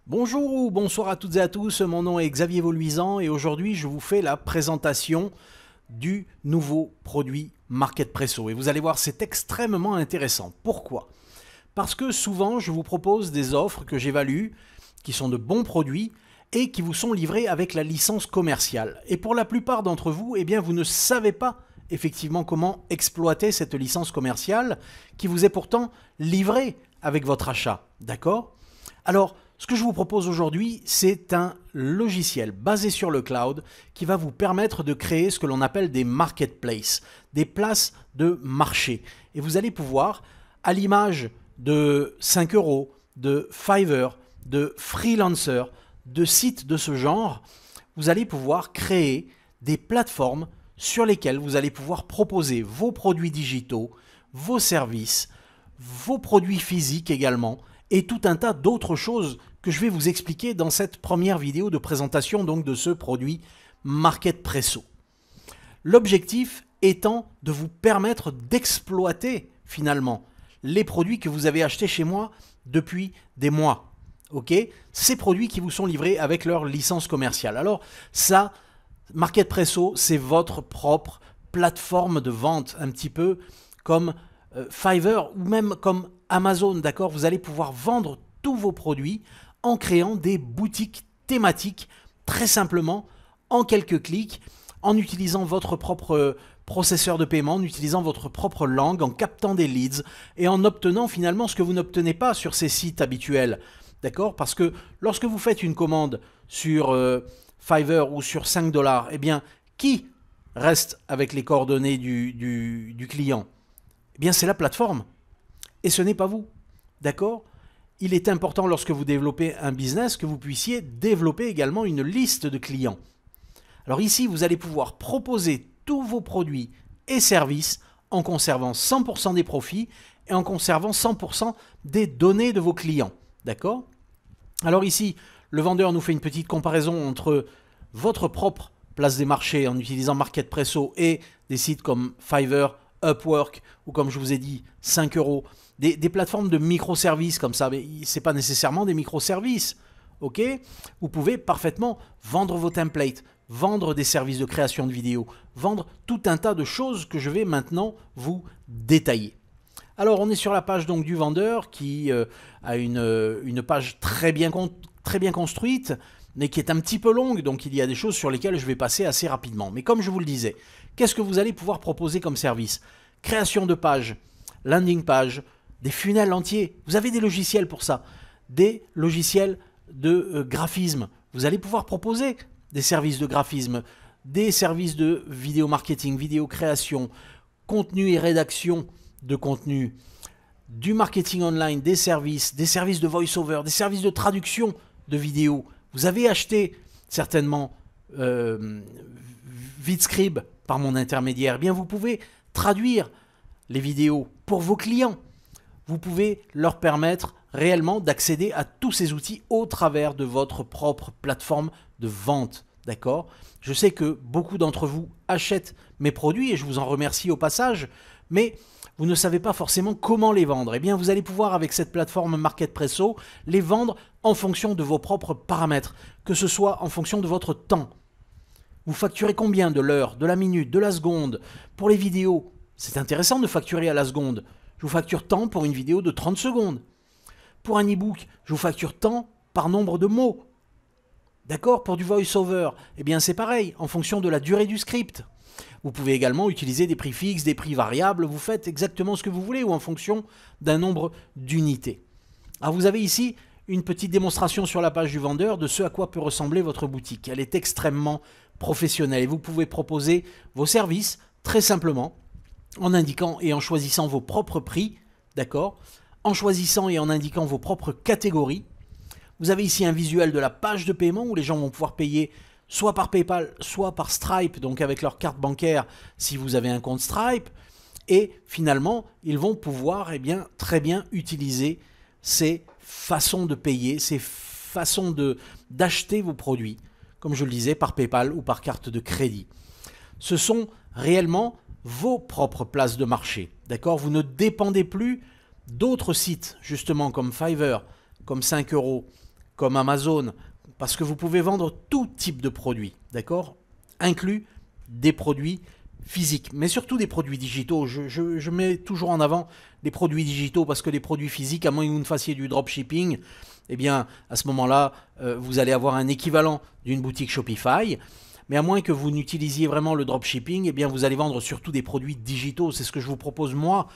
Bonjour ou bonsoir à toutes et à tous, mon nom est Xavier Voluisan et aujourd'hui je vous fais la présentation du nouveau produit MarketPresso. Et vous allez voir, c'est extrêmement intéressant. Pourquoi? Parce que souvent je vous propose des offres que j'évalue, qui sont de bons produits et qui vous sont livrés avec la licence commerciale. Et pour la plupart d'entre vous, eh bien vous ne savez pas effectivement comment exploiter cette licence commerciale qui vous est pourtant livrée avec votre achat. D'accord? Alors, ce que je vous propose aujourd'hui, c'est un logiciel basé sur le cloud qui va vous permettre de créer ce que l'on appelle des marketplaces, des places de marché. Et vous allez pouvoir, à l'image de 5 euros, de Fiverr, de Freelancer, de sites de ce genre, vous allez pouvoir créer des plateformes sur lesquelles vous allez pouvoir proposer vos produits digitaux, vos services, vos produits physiques également, et tout un tas d'autres choses que je vais vous expliquer dans cette première vidéo de présentation donc de ce produit MarketPresso. L'objectif étant de vous permettre d'exploiter finalement les produits que vous avez achetés chez moi depuis des mois. Ok, ces produits qui vous sont livrés avec leur licence commerciale. Alors ça, MarketPresso, c'est votre propre plateforme de vente, un petit peu comme Fiverr ou même comme Amazon, d'accord? Vous allez pouvoir vendre tous vos produits en créant des boutiques thématiques très simplement, en quelques clics, en utilisant votre propre processeur de paiement, en utilisant votre propre langue, en captant des leads et en obtenant finalement ce que vous n'obtenez pas sur ces sites habituels. D'accord? Parce que lorsque vous faites une commande sur Fiverr ou sur 5 $, eh bien, qui reste avec les coordonnées du client? Eh bien, c'est la plateforme. Et ce n'est pas vous. D'accord? Il est important lorsque vous développez un business que vous puissiez développer également une liste de clients. Alors ici, vous allez pouvoir proposer tous vos produits et services en conservant 100% des profits et en conservant 100% des données de vos clients. D'accord? Alors ici, le vendeur nous fait une petite comparaison entre votre propre place des marchés en utilisant MarketPresso et des sites comme Fiverr, Upwork ou comme je vous ai dit 5 euros, des plateformes de microservices comme ça, mais ce n'est pas nécessairement des microservices. Ok? Vous pouvez parfaitement vendre vos templates, vendre des services de création de vidéos, vendre tout un tas de choses que je vais maintenant vous détailler. Alors on est sur la page donc du vendeur qui a une page très bien construite, mais qui est un petit peu longue, donc il y a des choses sur lesquelles je vais passer assez rapidement. Mais comme je vous le disais, qu'est-ce que vous allez pouvoir proposer comme service? Création de pages, landing page, des funnels entiers. Vous avez des logiciels pour ça, des logiciels de graphisme. Vous allez pouvoir proposer des services de graphisme, des services de vidéo marketing, vidéo création, contenu et rédaction de contenu, du marketing online, des services de voice-over, des services de traduction de vidéos. Vous avez acheté certainement Vidscribe par mon intermédiaire. Eh bien, vous pouvez traduire les vidéos pour vos clients. Vous pouvez leur permettre réellement d'accéder à tous ces outils au travers de votre propre plateforme de vente. D'accord? Je sais que beaucoup d'entre vous achètent mes produits et je vous en remercie au passage, mais vous ne savez pas forcément comment les vendre. Eh bien, vous allez pouvoir, avec cette plateforme MarketPresso, les vendre en fonction de vos propres paramètres, que ce soit en fonction de votre temps. Vous facturez combien de l'heure, de la minute, de la seconde? Pour les vidéos, c'est intéressant de facturer à la seconde. Je vous facture tant pour une vidéo de 30 secondes. Pour un e-book, je vous facture tant par nombre de mots. D'accord? Pour du voice-over, eh bien c'est pareil, en fonction de la durée du script. Vous pouvez également utiliser des prix fixes, des prix variables, vous faites exactement ce que vous voulez ou en fonction d'un nombre d'unités. Alors vous avez ici une petite démonstration sur la page du vendeur de ce à quoi peut ressembler votre boutique. Elle est extrêmement professionnelle et vous pouvez proposer vos services très simplement en indiquant et en choisissant vos propres prix, d'accord? En choisissant et en indiquant vos propres catégories. Vous avez ici un visuel de la page de paiement où les gens vont pouvoir payer soit par PayPal, soit par Stripe, donc avec leur carte bancaire si vous avez un compte Stripe. Et finalement, ils vont pouvoir très bien utiliser ces façons de payer, ces façons d'acheter vos produits, comme je le disais, par PayPal ou par carte de crédit. Ce sont réellement vos propres places de marché. D'accord? Vous ne dépendez plus d'autres sites, justement comme Fiverr, comme 5 euros, comme Amazon, parce que vous pouvez vendre tout type de produits, d'accord, inclus des produits physiques, mais surtout des produits digitaux. Je mets toujours en avant les produits digitaux parce que les produits physiques, à moins que vous ne fassiez du dropshipping, eh bien, à ce moment-là, vous allez avoir un équivalent d'une boutique Shopify. Mais à moins que vous n'utilisiez vraiment le dropshipping, eh bien, vous allez vendre surtout des produits digitaux. C'est ce que je vous propose moi.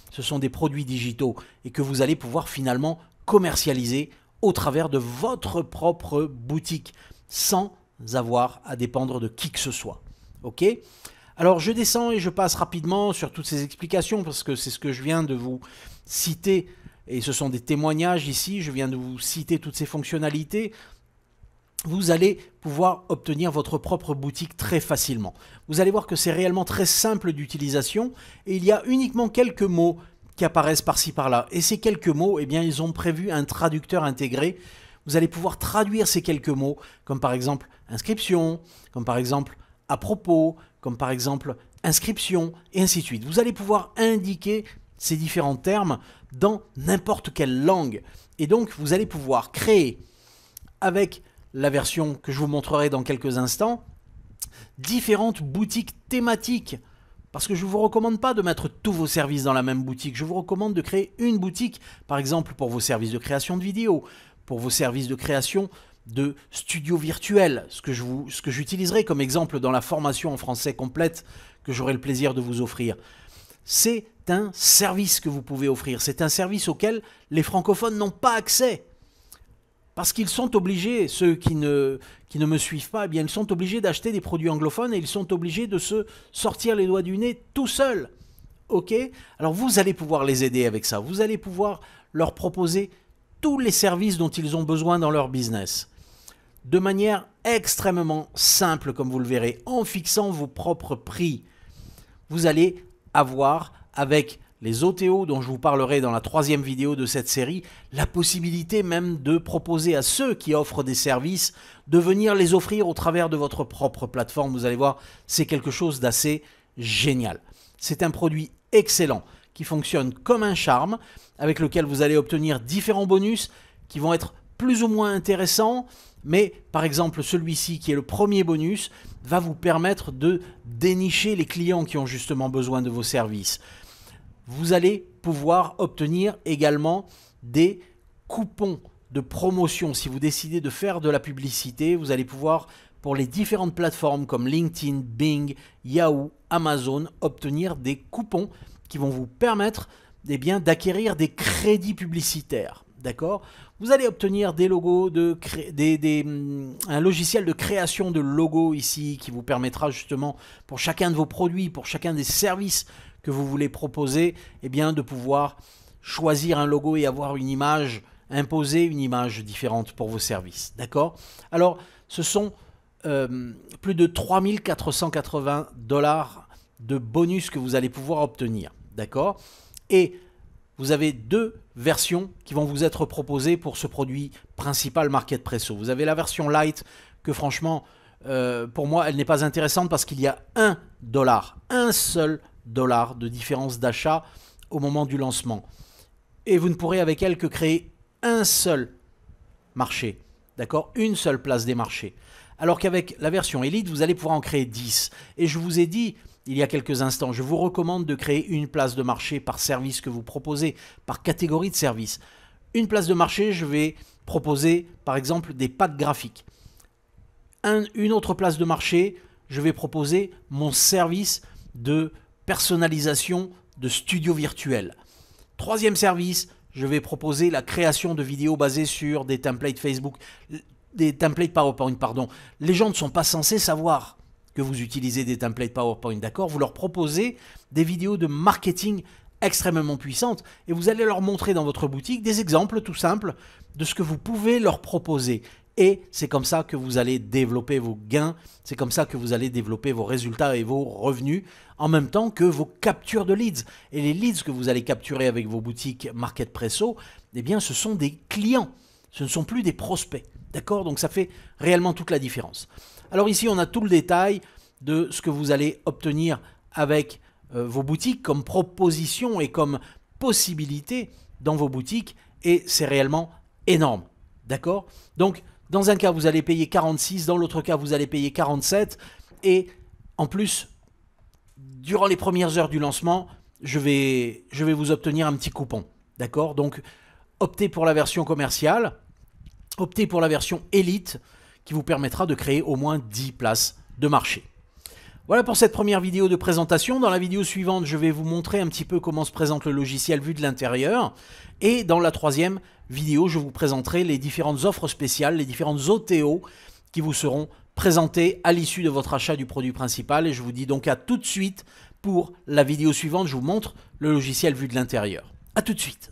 Ce sont des produits digitaux et que vous allez pouvoir finalement commercialiser au travers de votre propre boutique sans avoir à dépendre de qui que ce soit. Ok ? Alors je descends et je passe rapidement sur toutes ces explications parce que c'est ce que je viens de vous citer et ce sont des témoignages ici. Je viens de vous citer toutes ces fonctionnalités. Vous allez pouvoir obtenir votre propre boutique très facilement. Vous allez voir que c'est réellement très simple d'utilisation et il y a uniquement quelques mots qui apparaissent par-ci par-là. Et ces quelques mots, eh bien, ils ont prévu un traducteur intégré. Vous allez pouvoir traduire ces quelques mots, comme par exemple inscription, comme par exemple à propos, comme par exemple inscription, et ainsi de suite. Vous allez pouvoir indiquer ces différents termes dans n'importe quelle langue. Et donc, vous allez pouvoir créer avec la version que je vous montrerai dans quelques instants, différentes boutiques thématiques. Parce que je ne vous recommande pas de mettre tous vos services dans la même boutique. Je vous recommande de créer une boutique, par exemple pour vos services de création de vidéos, pour vos services de création de studios virtuels, ce que j'utiliserai comme exemple dans la formation en français complète que j'aurai le plaisir de vous offrir. C'est un service que vous pouvez offrir. C'est un service auquel les francophones n'ont pas accès. Parce qu'ils sont obligés, ceux qui ne me suivent pas, eh bien, ils sont obligés d'acheter des produits anglophones et ils sont obligés de se sortir les doigts du nez tout seuls. Ok ? Alors vous allez pouvoir les aider avec ça. Vous allez pouvoir leur proposer tous les services dont ils ont besoin dans leur business. De manière extrêmement simple, comme vous le verrez, en fixant vos propres prix. Vous allez avoir, avec les OTO dont je vous parlerai dans la 3e vidéo de cette série, la possibilité même de proposer à ceux qui offrent des services de venir les offrir au travers de votre propre plateforme. Vous allez voir, c'est quelque chose d'assez génial. C'est un produit excellent qui fonctionne comme un charme, avec lequel vous allez obtenir différents bonus qui vont être plus ou moins intéressants, mais par exemple celui-ci qui est le premier bonus va vous permettre de dénicher les clients qui ont justement besoin de vos services. Vous allez pouvoir obtenir également des coupons de promotion. Si vous décidez de faire de la publicité, vous allez pouvoir, pour les différentes plateformes comme LinkedIn, Bing, Yahoo, Amazon, obtenir des coupons qui vont vous permettre d'acquérir des crédits publicitaires. D'accord ? Vous allez obtenir des logos, un logiciel de création de logos ici qui vous permettra justement pour chacun de vos produits, pour chacun des services que vous voulez proposer, eh bien, de pouvoir choisir un logo et avoir une image, imposer une image différente pour vos services. D'accord ? Alors, ce sont plus de 3 480 $ de bonus que vous allez pouvoir obtenir. D'accord ? Et vous avez 2 versions qui vont vous être proposées pour ce produit principal MarketPresso. Vous avez la version light que franchement, pour moi, elle n'est pas intéressante parce qu'il y a $1, un seul dollar de différence d'achat au moment du lancement. Et vous ne pourrez avec elle que créer un seul marché. D'accord ? Une seule place des marchés. Alors qu'avec la version Elite, vous allez pouvoir en créer 10. Et je vous ai dit il y a quelques instants, je vous recommande de créer une place de marché par service que vous proposez, par catégorie de service. Une place de marché, je vais proposer par exemple des packs graphiques. Une autre place de marché, je vais proposer mon service de personnalisation de studio virtuel. 3e service, je vais proposer la création de vidéos basées sur des templates Facebook, des templates PowerPoint, pardon. Les gens ne sont pas censés savoir que vous utilisez des templates PowerPoint, d'accord ? Vous leur proposez des vidéos de marketing extrêmement puissantes et vous allez leur montrer dans votre boutique des exemples tout simples de ce que vous pouvez leur proposer. Et c'est comme ça que vous allez développer vos gains, c'est comme ça que vous allez développer vos résultats et vos revenus en même temps que vos captures de leads. Et les leads que vous allez capturer avec vos boutiques MarketPresso, eh bien ce sont des clients, ce ne sont plus des prospects. D'accord ? Donc ça fait réellement toute la différence. Alors ici, on a tout le détail de ce que vous allez obtenir avec vos boutiques comme proposition et comme possibilité dans vos boutiques. Et c'est réellement énorme. D'accord? Donc, dans un cas, vous allez payer 46, dans l'autre cas, vous allez payer 47. Et en plus, durant les premières heures du lancement, je vais vous obtenir un petit coupon. D'accord? Donc, optez pour la version commerciale, optez pour la version Elite, qui vous permettra de créer au moins 10 places de marché. Voilà pour cette première vidéo de présentation. Dans la vidéo suivante, je vais vous montrer un petit peu comment se présente le logiciel vu de l'intérieur. Et dans la troisième vidéo, je vous présenterai les différentes offres spéciales, les différentes OTO qui vous seront présentées à l'issue de votre achat du produit principal. Et je vous dis donc à tout de suite pour la vidéo suivante. Je vous montre le logiciel vu de l'intérieur. À tout de suite.